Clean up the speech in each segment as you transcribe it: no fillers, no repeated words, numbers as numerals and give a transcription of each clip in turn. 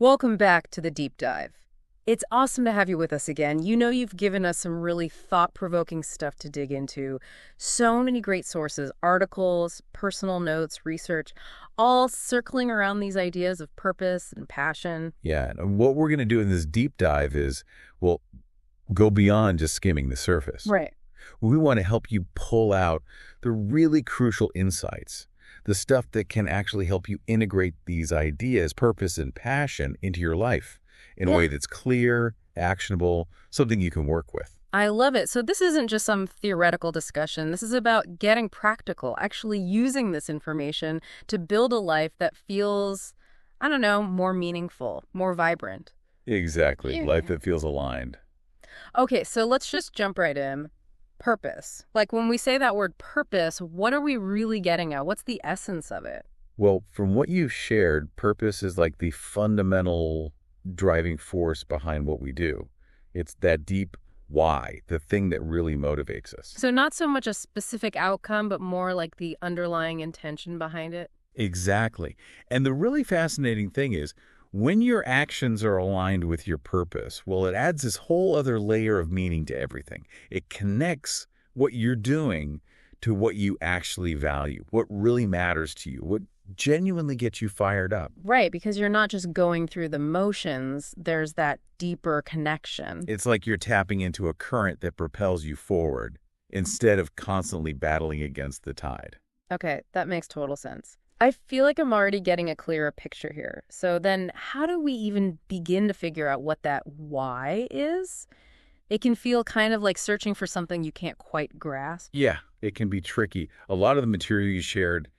Welcome back to the deep dive. It's awesome to have you with us again. You know you've given us some really thought-provoking stuff to dig into. So many great sources, articles, personal notes, research, all circling around these ideas of purpose and passion. Yeah, and what we're going to do in this deep dive is, well, go beyond just skimming the surface. Right. We want to help you pull out the really crucial insights, the stuff that can actually help you integrate these ideas, purpose and passion into your life in a way that's clear, actionable, something you can work with. I love it. So this isn't just some theoretical discussion. This is about getting practical, actually using this information to build a life that feels, I don't know, more meaningful, more vibrant. Exactly. Yeah. Life that feels aligned. Okay, so let's just jump right in. Purpose. Like when we say that word purpose, what are we really getting at? What's the essence of it? Well, from what you've shared, purpose is like the fundamental driving force behind what we do. It's that deep why, the thing that really motivates us. So not so much a specific outcome, but more like the underlying intention behind it. Exactly. And the really fascinating thing is, when your actions are aligned with your purpose, well, it adds this whole other layer of meaning to everything. It connects what you're doing to what you actually value, what really matters to you, what genuinely gets you fired up. Right, because you're not just going through the motions, there's that deeper connection. It's like you're tapping into a current that propels you forward instead of constantly battling against the tide. Okay, that makes total sense. I feel like I'm already getting a clearer picture here. So then how do we even begin to figure out what that why is? It can feel kind of like searching for something you can't quite grasp. Yeah, it can be tricky. A lot of the material you shared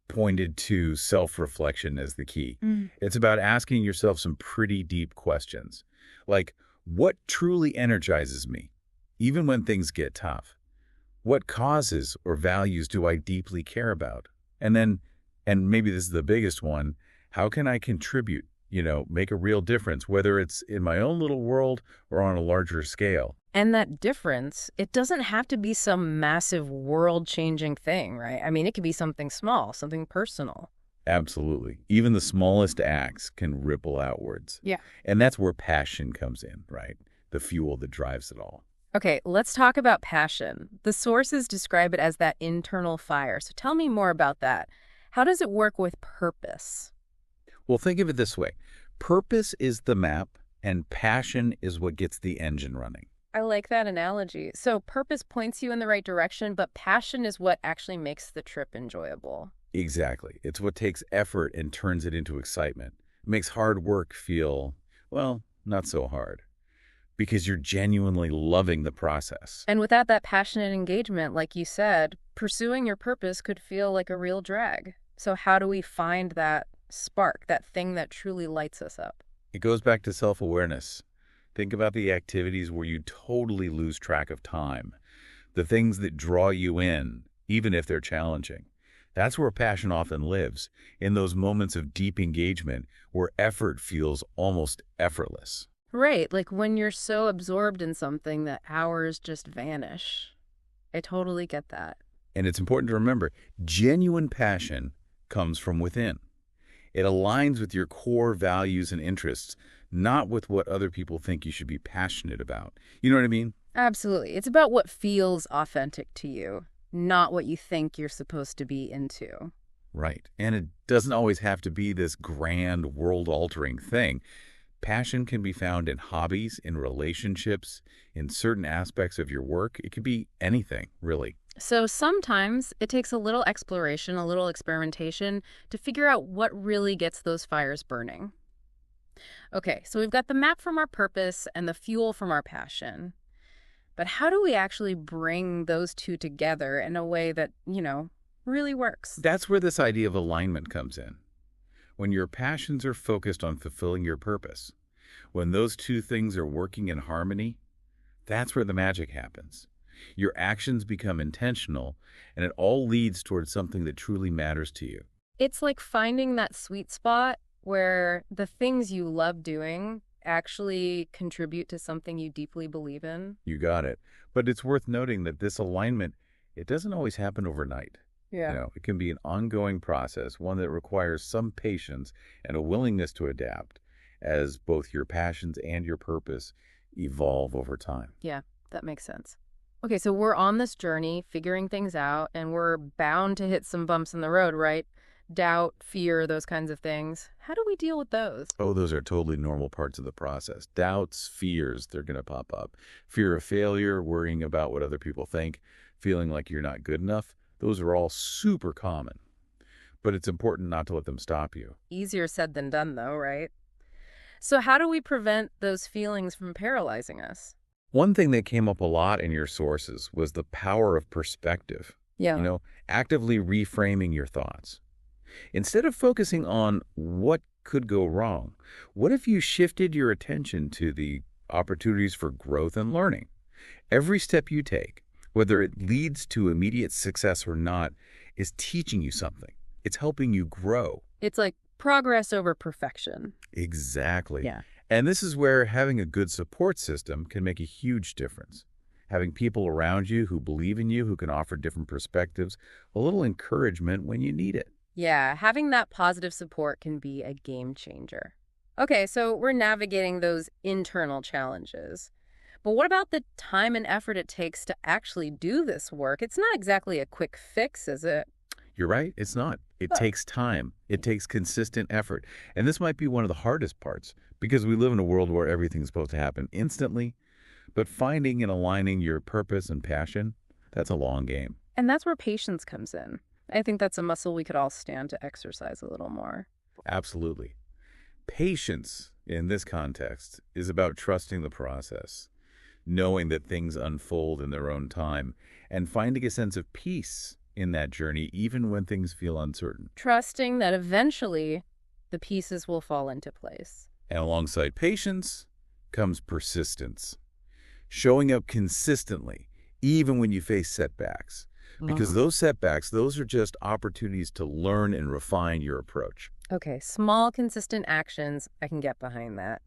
pointed to self-reflection as the key. It's about asking yourself some pretty deep questions, like, what truly energizes me, even when things get tough? What causes or values do I deeply care about? And then, and maybe this is the biggest one, how can I contribute, make a real difference, whether it's in my own little world or on a larger scale? And that difference, it doesn't have to be some massive world-changing thing, right? I mean, it could be something small, something personal. Absolutely. Even the smallest acts can ripple outwards. Yeah. And that's where passion comes in, right? The fuel that drives it all. Okay, let's talk about passion. The sources describe it as that internal fire. So tell me more about that. How does it work with purpose? Well, think of it this way. Purpose is the map, and passion is what gets the engine running. I like that analogy. So purpose points you in the right direction, but passion is what actually makes the trip enjoyable. Exactly. It's what takes effort and turns it into excitement. It makes hard work feel, well, not so hard, because you're genuinely loving the process. And without that passionate engagement, like you said, pursuing your purpose could feel like a real drag. So how do we find that spark, that thing that truly lights us up? It goes back to self-awareness. Think about the activities where you totally lose track of time, the things that draw you in, even if they're challenging. That's where passion often lives, in those moments of deep engagement where effort feels almost effortless. Right, like when you're so absorbed in something that hours just vanish. I totally get that. And it's important to remember, genuine passion comes from within. It aligns with your core values and interests, not with what other people think you should be passionate about. You know what I mean? Absolutely. It's about what feels authentic to you, not what you think you're supposed to be into. Right. And it doesn't always have to be this grand, world-altering thing. Passion can be found in hobbies, in relationships, in certain aspects of your work. It could be anything, really. So sometimes it takes a little exploration, a little experimentation to figure out what really gets those fires burning. Okay, so we've got the map from our purpose and the fuel from our passion. But how do we actually bring those two together in a way that, really works? That's where this idea of alignment comes in. When your passions are focused on fulfilling your purpose, when those two things are working in harmony, that's where the magic happens. Your actions become intentional, and it all leads towards something that truly matters to you. It's like finding that sweet spot where the things you love doing actually contribute to something you deeply believe in. You got it. But it's worth noting that this alignment, it doesn't always happen overnight. Yeah. It can be an ongoing process, one that requires some patience and a willingness to adapt. as both your passions and your purpose evolve over time. Yeah, that makes sense. Okay, so we're on this journey, figuring things out, and we're bound to hit some bumps in the road, right? Doubt, fear, those kinds of things. How do we deal with those? Oh, those are totally normal parts of the process. Doubts, fears, they're going to pop up. Fear of failure, worrying about what other people think, feeling like you're not good enough, those are all super common. But it's important not to let them stop you. Easier said than done, though, right? So how do we prevent those feelings from paralyzing us? One thing that came up a lot in your sources was the power of perspective. Yeah. Actively reframing your thoughts. Instead of focusing on what could go wrong, what if you shifted your attention to the opportunities for growth and learning? Every step you take, whether it leads to immediate success or not, is teaching you something. It's helping you grow. It's like progress over perfection. Exactly. Yeah. And this is where having a good support system can make a huge difference. Having people around you who believe in you, who can offer different perspectives, a little encouragement when you need it. Yeah, having that positive support can be a game changer. Okay, so we're navigating those internal challenges. But what about the time and effort it takes to actually do this work? It's not exactly a quick fix, is it? You're right, it's not. It takes time. It takes consistent effort. And this might be one of the hardest parts because we live in a world where everything's supposed to happen instantly. But finding and aligning your purpose and passion, that's a long game. And that's where patience comes in. I think that's a muscle we could all stand to exercise a little more. Absolutely. Patience in this context is about trusting the process, knowing that things unfold in their own time, and finding a sense of peace in that journey, even when things feel uncertain. Trusting that eventually the pieces will fall into place. And alongside patience comes persistence, showing up consistently, even when you face setbacks. Because those setbacks, those are just opportunities to learn and refine your approach. Okay, small, consistent actions, I can get behind that.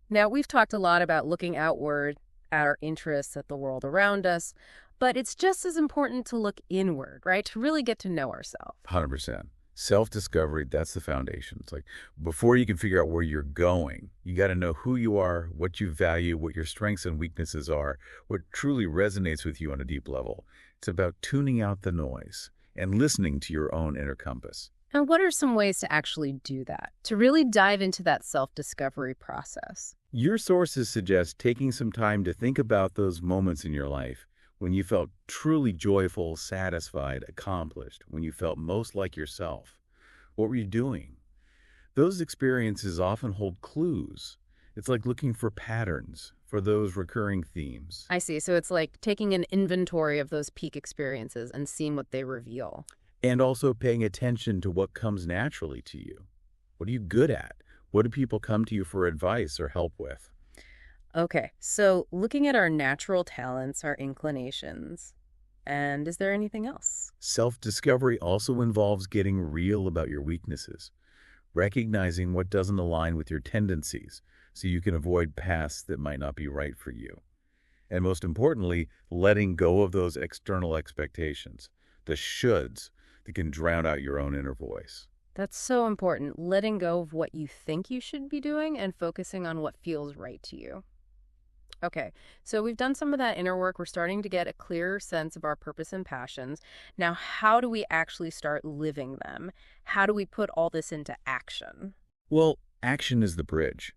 Now, we've talked a lot about looking outward at our interests, at the world around us, but it's just as important to look inward, right? To really get to know ourselves. 100%. Self-discovery, that's the foundation. It's like before you can figure out where you're going, you got to know who you are, what you value, what your strengths and weaknesses are, what truly resonates with you on a deep level. It's about tuning out the noise and listening to your own inner compass. And what are some ways to actually do that, to really dive into that self-discovery process? Your sources suggest taking some time to think about those moments in your life when you felt truly joyful, satisfied, accomplished, when you felt most like yourself. What were you doing? Those experiences often hold clues. It's like looking for patterns, for those recurring themes. I see. So it's like taking an inventory of those peak experiences and seeing what they reveal. And also paying attention to what comes naturally to you. What are you good at? What do people come to you for advice or help with? Okay, so looking at our natural talents, our inclinations, and is there anything else? Self-discovery also involves getting real about your weaknesses, recognizing what doesn't align with your tendencies so you can avoid paths that might not be right for you. And most importantly, letting go of those external expectations, the shoulds that can drown out your own inner voice. That's so important, letting go of what you think you should be doing and focusing on what feels right to you. Okay, so we've done some of that inner work. We're starting to get a clearer sense of our purpose and passions. Now, how do we actually start living them? How do we put all this into action? Well, action is the bridge.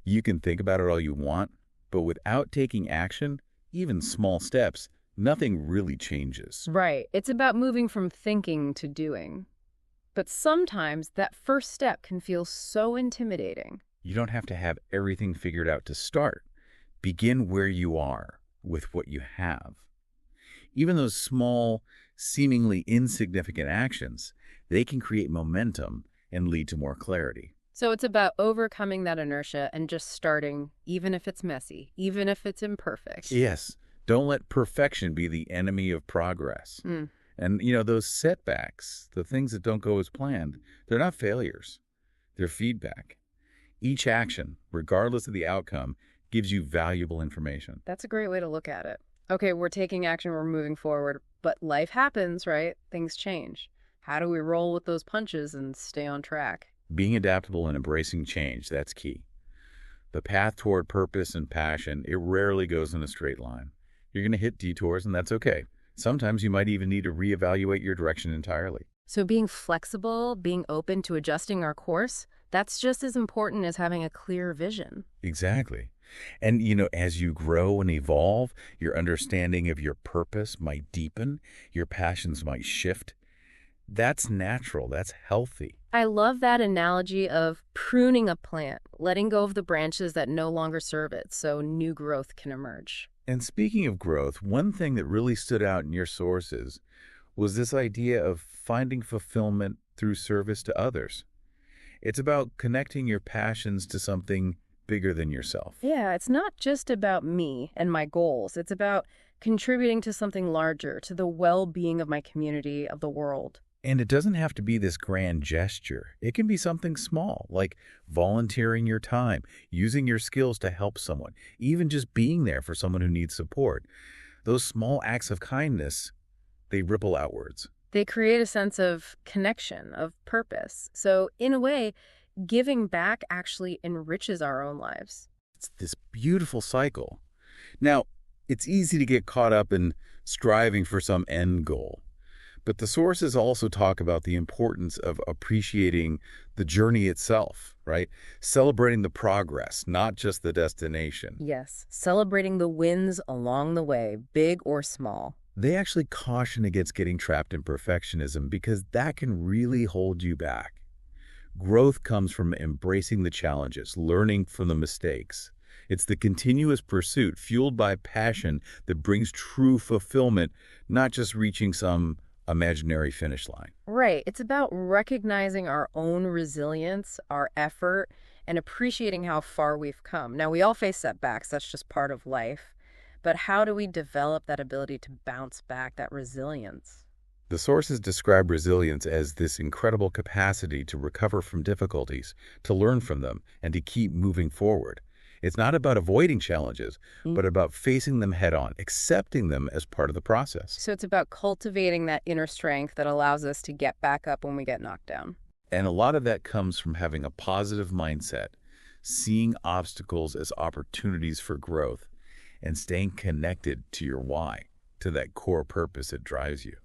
You can think about it all you want, but without taking action, even small steps, nothing really changes. Right. It's about moving from thinking to doing. But sometimes that first step can feel so intimidating. You don't have to have everything figured out to start. Begin where you are with what you have. Even those small, seemingly insignificant actions, they can create momentum and lead to more clarity. So it's about overcoming that inertia and just starting, even if it's messy, even if it's imperfect. Yes, don't let perfection be the enemy of progress. And, those setbacks, the things that don't go as planned, they're not failures. They're feedback. Each action, regardless of the outcome, gives you valuable information. That's a great way to look at it. Okay, we're taking action, we're moving forward, but life happens, right? Things change. How do we roll with those punches and stay on track? Being adaptable and embracing change, that's key. The path toward purpose and passion, it rarely goes in a straight line. You're going to hit detours, and that's okay. Sometimes you might even need to reevaluate your direction entirely. So being flexible, being open to adjusting our course, that's just as important as having a clear vision. Exactly. And, as you grow and evolve, your understanding of your purpose might deepen, your passions might shift. That's natural. That's healthy. I love that analogy of pruning a plant, letting go of the branches that no longer serve it so new growth can emerge. And speaking of growth, one thing that really stood out in your sources was this idea of finding fulfillment through service to others. It's about connecting your passions to something bigger than yourself. Yeah, it's not just about me and my goals. It's about contributing to something larger, to the well-being of my community, of the world. And it doesn't have to be this grand gesture. It can be something small, like volunteering your time, using your skills to help someone, even just being there for someone who needs support. Those small acts of kindness, they ripple outwards. They create a sense of connection, of purpose. So, in a way, giving back actually enriches our own lives. It's this beautiful cycle. Now, it's easy to get caught up in striving for some end goal. But the sources also talk about the importance of appreciating the journey itself, right? Celebrating the progress, not just the destination. Yes, celebrating the wins along the way, big or small. They actually caution against getting trapped in perfectionism because that can really hold you back. Growth comes from embracing the challenges, learning from the mistakes. It's the continuous pursuit fueled by passion that brings true fulfillment, not just reaching some imaginary finish line. Right. It's about recognizing our own resilience, our effort, and appreciating how far we've come. Now, we all face setbacks. That's just part of life. But how do we develop that ability to bounce back, that resilience? The sources describe resilience as this incredible capacity to recover from difficulties, to learn from them, and to keep moving forward. It's not about avoiding challenges, but about facing them head on, accepting them as part of the process. So it's about cultivating that inner strength that allows us to get back up when we get knocked down. And a lot of that comes from having a positive mindset, seeing obstacles as opportunities for growth, and staying connected to your why, to that core purpose that drives you.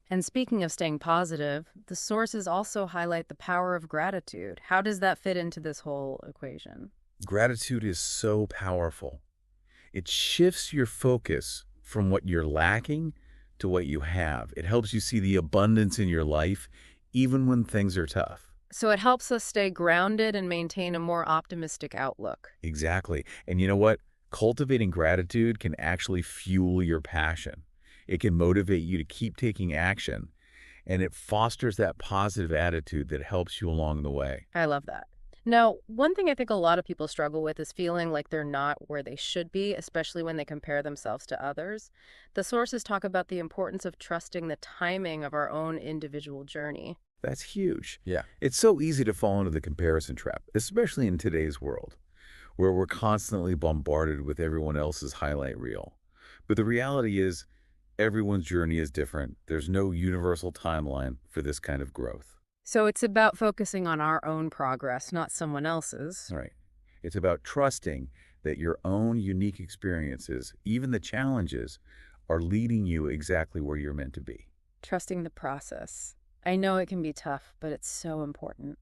And speaking of staying positive, the sources also highlight the power of gratitude. How does that fit into this whole equation? Gratitude is so powerful. It shifts your focus from what you're lacking to what you have. It helps you see the abundance in your life, even when things are tough. So it helps us stay grounded and maintain a more optimistic outlook. Exactly. And you know what? Cultivating gratitude can actually fuel your passion. It can motivate you to keep taking action, and it fosters that positive attitude that helps you along the way. I love that. Now, one thing I think a lot of people struggle with is feeling like they're not where they should be, especially when they compare themselves to others. The sources talk about the importance of trusting the timing of our own individual journey. That's huge. Yeah. It's so easy to fall into the comparison trap, especially in today's world, where we're constantly bombarded with everyone else's highlight reel. But the reality is, everyone's journey is different. There's no universal timeline for this kind of growth. So it's about focusing on our own progress, not someone else's. Right. It's about trusting that your own unique experiences, even the challenges, are leading you exactly where you're meant to be. Trusting the process. I know it can be tough, but it's so important.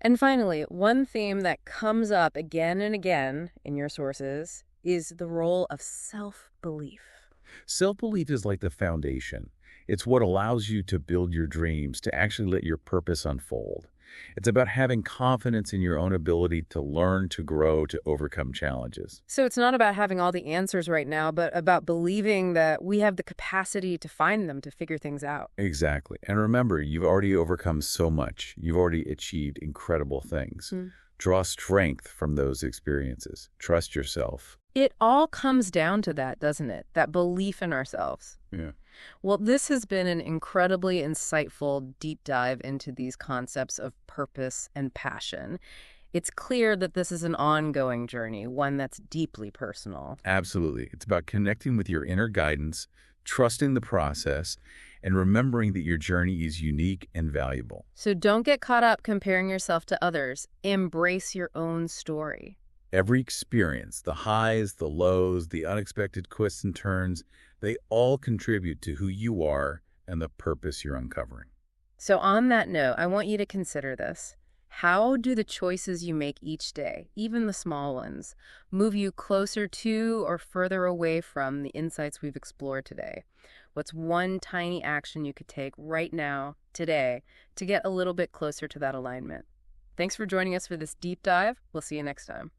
And finally, one theme that comes up again and again in your sources is the role of self-belief. Self-belief is like the foundation. It's what allows you to build your dreams, to actually let your purpose unfold. It's about having confidence in your own ability to learn, to grow, to overcome challenges. So it's not about having all the answers right now, but about believing that we have the capacity to find them, to figure things out. Exactly. And remember, you've already overcome so much. You've already achieved incredible things. Draw strength from those experiences. Trust yourself. It all comes down to that, doesn't it? That belief in ourselves. Yeah. Well, this has been an incredibly insightful deep dive into these concepts of purpose and passion. It's clear that this is an ongoing journey, one that's deeply personal. Absolutely. It's about connecting with your inner guidance, trusting the process, and remembering that your journey is unique and valuable. So don't get caught up comparing yourself to others. Embrace your own story. Every experience, the highs, the lows, the unexpected twists and turns, they all contribute to who you are and the purpose you're uncovering. So on that note, I want you to consider this. How do the choices you make each day, even the small ones, move you closer to or further away from the insights we've explored today? What's one tiny action you could take right now, today, to get a little bit closer to that alignment? Thanks for joining us for this deep dive. We'll see you next time.